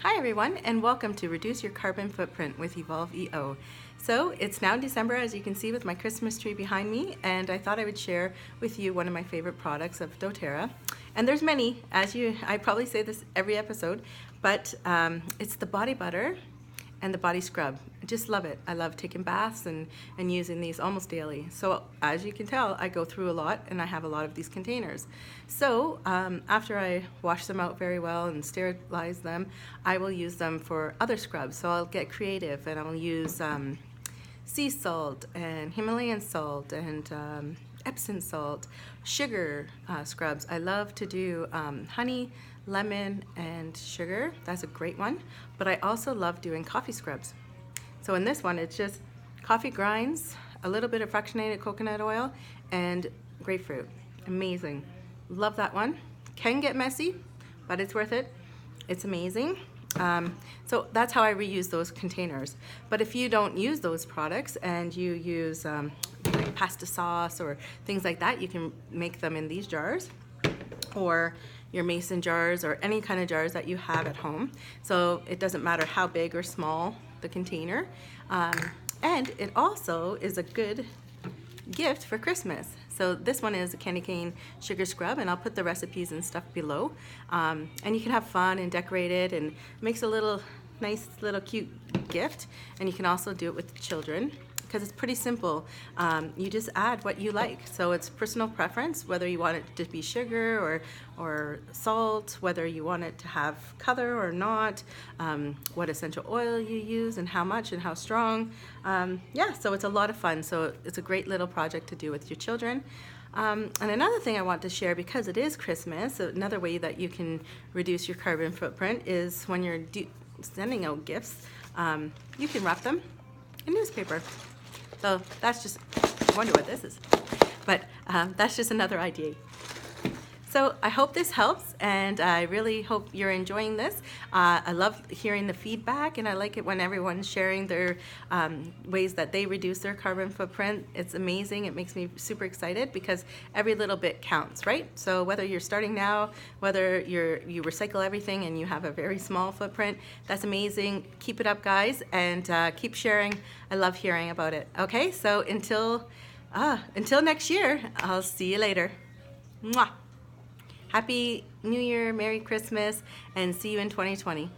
Hi everyone, and welcome to Reduce Your Carbon Footprint with Evolve EO. So it's now December, as you can see with my Christmas tree behind me, and I thought I would share with you one of my favorite products of doTerra. And there's many, I probably say this every episode, but it's the body butter and the body scrub. I just love it. I love taking baths and using these almost daily. So as you can tell, I go through a lot and I have a lot of these containers. So after I wash them out very well and sterilize them, I will use them for other scrubs. So I'll get creative and I'll use sea salt and Himalayan salt and Epsom salt, sugar scrubs. I love to do honey, lemon, and sugar. That's a great one. But I also love doing coffee scrubs. So in this one, it's just coffee grinds, a little bit of fractionated coconut oil, and grapefruit. Amazing. Love that one. Can get messy, but it's worth it. It's amazing. So that's how I reuse those containers. But if you don't use those products and you use like pasta sauce or things like that, you can make them in these jars or your mason jars or any kind of jars that you have at home. So it doesn't matter how big or small the container. And it also is a good gift for Christmas. So this one is a candy cane sugar scrub, and I'll put the recipes and stuff below. And you can have fun and decorate it, and it makes a nice little cute gift. And you can also do it with children because it's pretty simple. You just add what you like. So it's personal preference, whether you want it to be sugar or salt, whether you want it to have color or not, what essential oil you use and how much and how strong. Yeah, so it's a lot of fun. So it's a great little project to do with your children. And another thing I want to share, because it is Christmas, another way that you can reduce your carbon footprint is when you're sending out gifts, you can wrap them in newspaper. So that's just, I wonder what this is, but that's just another idea. So I hope this helps, and I really hope you're enjoying this. I love hearing the feedback, and I like it when everyone's sharing their ways that they reduce their carbon footprint. It's amazing. It makes me super excited because every little bit counts, right? So whether you're starting now, whether you recycle everything and you have a very small footprint, that's amazing. Keep it up, guys, and keep sharing. I love hearing about it. Okay, so until next year, I'll see you later. Mwah. Happy New Year, Merry Christmas, and see you in 2020.